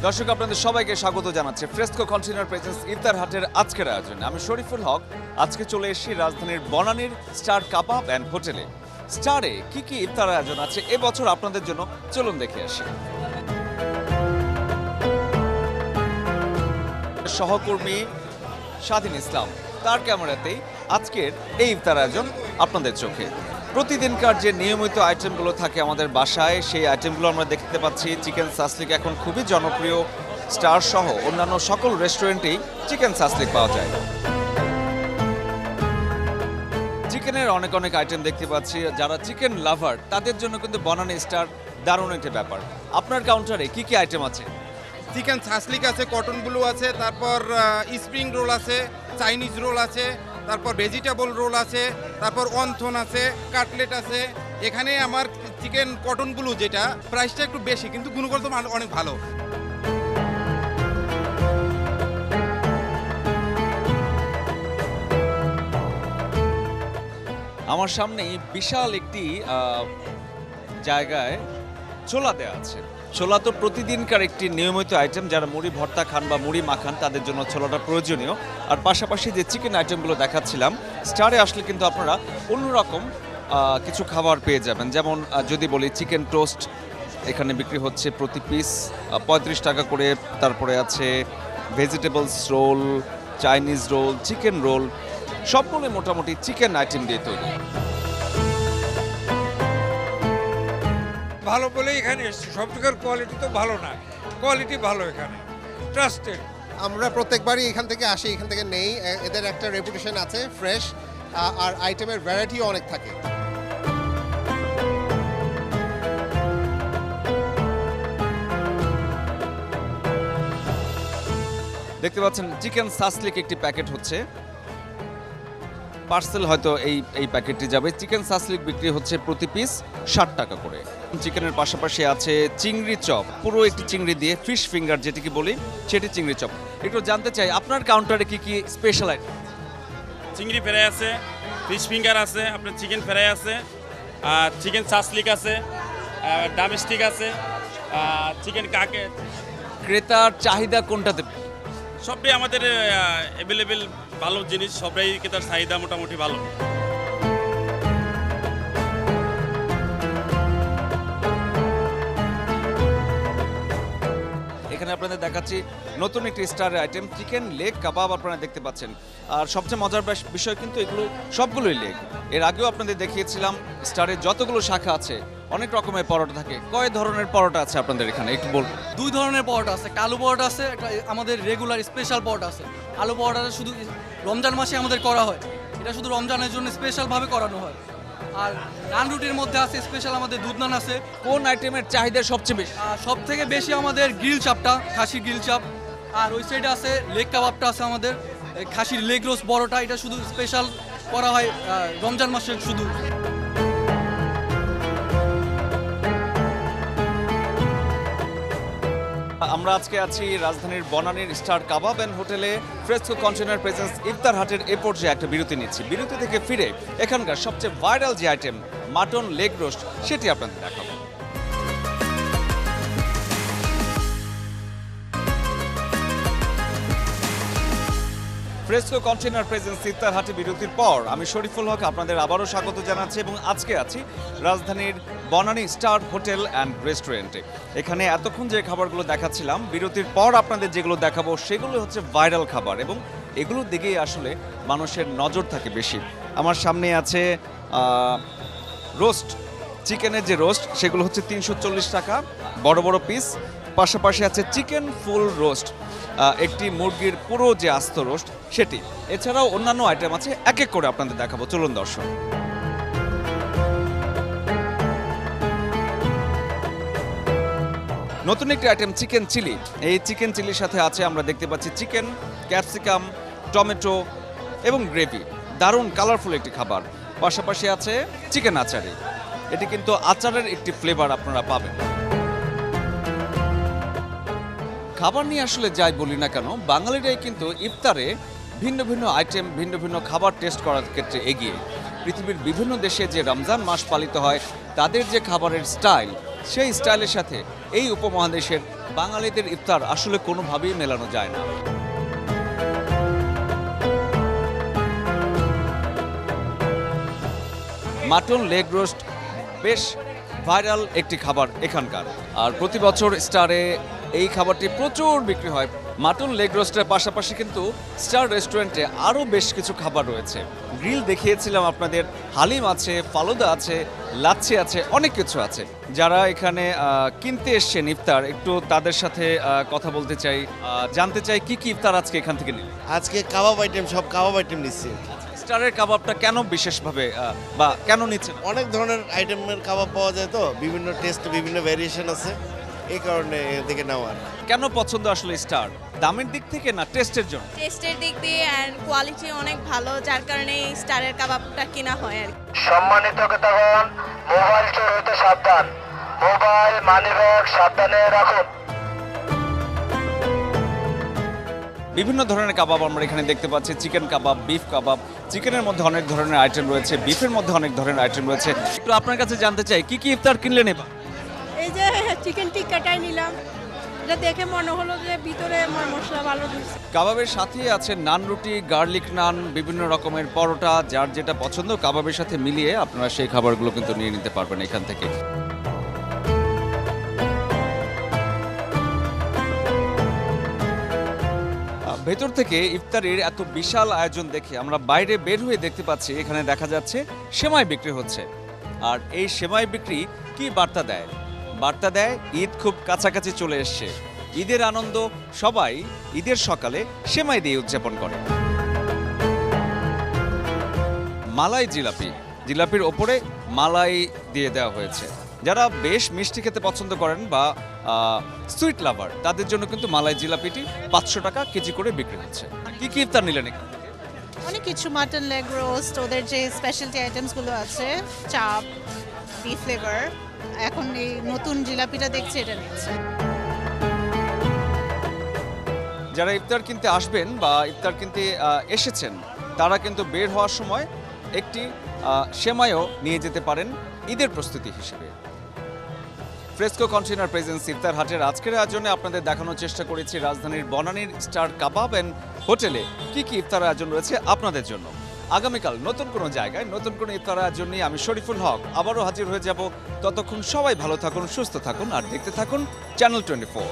দর্শক আপনাদের সবাইকে স্বাগত জানাচ্ছি ফ্রেস্কো কন্টেইনার প্রেজেন্স ইফতার হাটের আজকের আয়োজনে। আমি শরীফুল হক। আজকে চলে এসেছি রাজধানীর বনানীর স্টার কাবাব অ্যান্ড হোটেলে। স্টারে কি কি ইফতার আয়োজন আছে এবছর আপনাদের জন্য, চলুন দেখে আসি। সহকর্মী স্বাধীন ইসলাম, তার ক্যামেরাতেই আজকের এই ইফতার আয়োজন আপনাদের চোখে। প্রতিদিনকার যে নিয়মিত আইটেমগুলো থাকে আমাদের বাসায়, সেই আইটেমগুলো আমরা দেখতে পাচ্ছি। চিকেন সাসলিক এখন খুবই জনপ্রিয়, স্টার সহ অন্যান্য সকল রেস্টুরেন্টেই চিকেন সাসলিক পাওয়া যায়। চিকেনের অনেক অনেক আইটেম দেখতে পাচ্ছি। যারা চিকেন লাভার তাদের জন্য কিন্তু বনানী স্টার দারুণ একটি ব্যাপার। আপনার কাউন্টারে কি কি আইটেম আছে? চিকেন সাসলিক আছে, কটন ব্লু আছে, তারপর স্প্রিং রোল আছে, চাইনিজ রোল আছে, তারপর ভেজিটেবল রোল আছে, তারপর অন্থন আছে, কাটলেট আছে। এখানে আমার চিকেন কটন ব্লু যেটা প্রাইসটা একটু বেশি, কিন্তু গুণগত মান অনেক ভালো। আমার সামনেই বিশাল একটি জায়গায় ছোলা দেওয়া আছে। ছোলা তো প্রতিদিনকার একটি নিয়মিত আইটেম। যারা মুড়ি ভর্তা খান বা মুড়ি মাখান তাদের জন্য ছোলাটা প্রয়োজনীয়। আর পাশাপাশি যে চিকেন আইটেমগুলো দেখাচ্ছিলাম, স্টারে আসলে কিন্তু আপনারা অন্যরকম কিছু খাবার পেয়ে যাবেন। যেমন যদি বলি চিকেন টোস্ট এখানে বিক্রি হচ্ছে প্রতি পিস 35 টাকা করে। তারপরে আছে vegetables roll, Chinese roll, chicken roll, সবগুলো মোটামুটি চিকেন আইটেম দিয়ে তৈরি। ভালো বলে এখানে এসেছি। সব টাকার কোয়ালিটি তো ভালো না, কোয়ালিটি ভালো এখানে, ট্রাস্টেড। আমরা প্রত্যেকবারই এখান থেকে আসি, এখান থেকে নেই। এদের একটা রেপুটেশন আছে, ফ্রেশ আর আইটেমের ভ্যারাইটিও অনেক থাকে। দেখতে পাচ্ছেন চিকেন সাসলিক একটি প্যাকেট হচ্ছে, পার্সেল হয়তো এই প্যাকেটটি যাবে। চিকেন সাসলিক বিক্রি হচ্ছে প্রতি পিস 60 টাকা করে। চিকেনের পাশাপাশি আছে চিংড়ি চপ, পুরো একটি চিংড়ি দিয়ে ফিশ ফিঙ্গার যেটিকে বলি, সেটি চিংড়ি চপ। একটু জানতে চাই আপনার কাউন্টারে কি কি স্পেশাল আইটেম? চিংড়ি ফ্রাই আছে, ফিশ ফিঙ্গার আছে, আপনার চিকেন ফ্রাই আছে, আর চিকেন সাসলিক আছে, ডামস্টিক আছে, চিকেন কাকে। ক্রেতার চাহিদা কোনটাতে? সবটাই আমাদের অ্যাভেলেবেল ভালো জিনিস, সবটাই ক্রেতার চাহিদা মোটামুটি ভালো। এখানে আপনাদের দেখাচ্ছি নতুন একটি স্টারের আইটেম, চিকেন লেগ কাবাব আপনারা দেখতে পাচ্ছেন। আর সবচেয়ে মজার বিষয় কিন্তু এগুলো সবগুলোই লেগ। এর আগেও আপনাদের দেখিয়েছিলাম স্টারের যতগুলো শাখা আছে অনেক রকমের পরোটা থাকে। কয় ধরনের পরোটা আছে আপনাদের এখানে একটু বলুন। 2 ধরনের পরোটা আছে, একটা আলু পরোটা আছে, একটা আমাদের রেগুলার স্পেশাল পরোটা আছে। আলু পরোটাটা শুধু রমজান মাসে আমাদের করা হয়, এটা শুধু রমজানের জন্য স্পেশালভাবে করানো হয়। আর নান রুটির মধ্যে আছে স্পেশাল আমাদের দুধ নান আছে। কোন আইটেমের চাহিদা সবচেয়ে বেশি? আর সব থেকে বেশি আমাদের গ্রিল চাপটা, খাসির গ্রিল চাপ। আর ওই সাইডে আছে লেগ কাবাবটা আছে আমাদের, খাসির লেগ রোস্ট বড়টা, এটা শুধু স্পেশাল করা হয় রমজান মাসে শুধু। আমরা আজকে আছি রাজধানীর বনানীর স্টার কাবাব অ্যান্ড হোটেলে। ফ্রেস্কো কন্টেইনার প্রেজেন্স ইফতার হাটের এ পর্যায়ে একটা বিরতি নিচ্ছি। বিরতি থেকে ফিরে এখানকার সবচেয়ে ভাইরাল যে আইটেম মাটন লেগ রোস্ট, সেটি আপনাদের দেখাবো। ফ্রেস্কো কন্টেইনার প্রেজেন্স ইফতার হাটে বিরতির পর আমি শরীফুল হক আপনাদের আবারও স্বাগত জানাচ্ছি এবং আজকে আছি রাজধানীর বনানী স্টার হোটেল অ্যান্ড রেস্টুরেন্টে। এখানে এতক্ষণ যে খাবারগুলো দেখাচ্ছিলাম, বিরতির পর আপনাদের যেগুলো দেখাবো সেগুলো হচ্ছে ভাইরাল খাবার এবং এগুলোর দিকেই আসলে মানুষের নজর থাকে বেশি। আমার সামনে আছে রোস্ট, চিকেনের যে রোস্ট সেগুলো হচ্ছে 340 টাকা বড় বড় পিস। পাশাপাশি আছে চিকেন ফুল রোস্ট, একটি মুরগির পুরো যে আস্ত রোস্ট সেটি। এছাড়াও অন্যান্য আইটেম আছে, এক এক করে আপনাদের দেখাবো, চলুন দর্শক। নতুন একটি আইটেম চিকেন চিলি। এই চিকেন চিলির সাথে আছে আমরা দেখতে পাচ্ছি চিকেন, ক্যাপসিকাম, টমেটো এবং গ্রেভি। দারুণ কালারফুল একটি খাবার। পাশাপাশি আছে চিকেন আচারি, এটি কিন্তু আচারের একটি ফ্লেভার আপনারা পাবেন। খাবার নিয়ে আসলে যাই বলি না কেন, বাঙালিরাই কিন্তু ইফতারে ভিন্ন ভিন্ন আইটেম, ভিন্ন ভিন্ন খাবার টেস্ট করার ক্ষেত্রে এগিয়ে। পৃথিবীর বিভিন্ন দেশে যে রমজান মাস পালিত হয় তাদের যে খাবারের স্টাইল, সেই স্টাইলের সাথে এই উপমহাদেশের বাঙালিদের ইফতার আসলে কোনোভাবেই মেলানো যায় না। মাটন লেগ রোস্ট বেশ ভাইরাল একটি খাবার এখানকার, আর প্রতি বছর স্টারে এই খাবারটি প্রচুর বিক্রি হয়। মাটন লেগ রোস্টের পাশাপাশি কিন্তু স্টার রেস্টুরেন্টে আরও বেশ কিছু খাবার রয়েছে। গ্রিল দেখিয়েছিলাম আপনাদের, হালিম আছে, ফালুদা আছে, লাচ্ছি আছে, অনেক কিছু আছে। যারা এখানে কিনতে এসছেন ইফতার, একটু তাদের সাথে কথা বলতে চাই, জানতে চাই কি কি ইফতার আজকে এখান থেকে নিলেন। আজকে কাবাব আইটেম, সব কাবাব আইটেম নিচ্ছি। স্টারের কাবাবটা কেন বিশেষভাবে বা কেন নিচ্ছেন? অনেক ধরনের আইটেমের কাবাব পাওয়া যায়, তো বিভিন্ন টেস্ট, বিভিন্ন ভ্যারিয়েশন আছে, এই কারণে এদিকে নেওয়া। কেন পছন্দ আসলে স্টার? দামের দিক থেকে না টেস্টের জন্য? টেস্টের দিক দিয়ে অ্যান্ড কোয়ালিটি অনেক ভালো, যার কারণে এই স্টারের কাবাবটা কেনা হয় আর কি। সম্মানিত ক্রেতাগণ, মোবাইল চোর হতে সাবধান, মোবাইল মানিব্যাগ সাবধানে রাখুন। বিভিন্ন ধরনের কাবাব আমরা এখানে দেখতে পাচ্ছি, চিকেন কাবাব, বিফ কাবাব। চিকেনের মধ্যে অনেক ধরনের আইটেম রয়েছে, বিফের মধ্যে অনেক ধরনের আইটেম রয়েছে। একটু আপনার কাছে জানতে চাই কি কি ইফতার কিনলেন এবার? এই যে চিকেন টিক্কাটাই নিলাম, এটা দেখে মনে হলো যে ভিতরে মশলা ভালো দিচ্ছে। কাবাবের সাথেই আছে নান রুটি, গার্লিক নান, বিভিন্ন রকমের পরোটা। যার যেটা পছন্দ কাবাবের সাথে মিলিয়ে আপনারা সেই খাবারগুলো কিন্তু নিয়ে নিতে পারবেন এখান থেকে। ভেতর থেকে ইফতারির এত বিশাল আয়োজন দেখে আমরা বাইরে বের হয়ে দেখতে পাচ্ছি এখানে দেখা যাচ্ছে সেমাই বিক্রি হচ্ছে। আর এই সেমাই বিক্রি কি বার্তা দেয়? বার্তা দেয় ঈদ খুব কাছাকাছি চলে এসছে, ঈদের আনন্দ সবাই ঈদের সকালে সেমাই দিয়ে উদযাপন করে। মালাই জিলাপি, জিলাপির ওপরে মালাই দিয়ে দেওয়া হয়েছে। যারা বেশ মিষ্টি খেতে পছন্দ করেন বা সুইট লাভার, তাদের জন্য কিন্তু মালাই জিলাপিটি 500 টাকা কেজি করে বিক্রি হচ্ছে। কি কি ইফতার নিলেন এখান থেকে? অনেক কিছু, মাটন লেগ রোস্ট, ওদের যে স্পেশালিটি আইটেমসগুলো আছে, চাপ, বিফ ফ্লেভার, এখন এই নতুন জিলাপিটা দেখছি, এটা নিচ্ছে। যারা ইফতার কিনতে আসবেন বা ইফতার কিনতে এসেছেন, তারা কিন্তু বের হওয়ার সময় একটি সেমাইও নিয়ে যেতে পারেন ঈদের প্রস্তুতি হিসেবে। ফ্রেস্কো কন্টেনার প্রেজেন্স ইফতার হাটের আজকের আয়োজনে আপনাদের দেখানোর চেষ্টা করেছি রাজধানীর বনানীর স্টার কাবাব অ্যান্ড হোটেলে কি কি ইফতার আয়োজন রয়েছে আপনাদের জন্য। আগামীকাল নতুন কোনো জায়গায় নতুন কোনো ইফতার আয়োজন নিয়ে আমি শরীফুল হক আবারও হাজির হয়ে যাব। ততক্ষণ সবাই ভালো থাকুন, সুস্থ থাকুন আর দেখতে থাকুন চ্যানেল 24।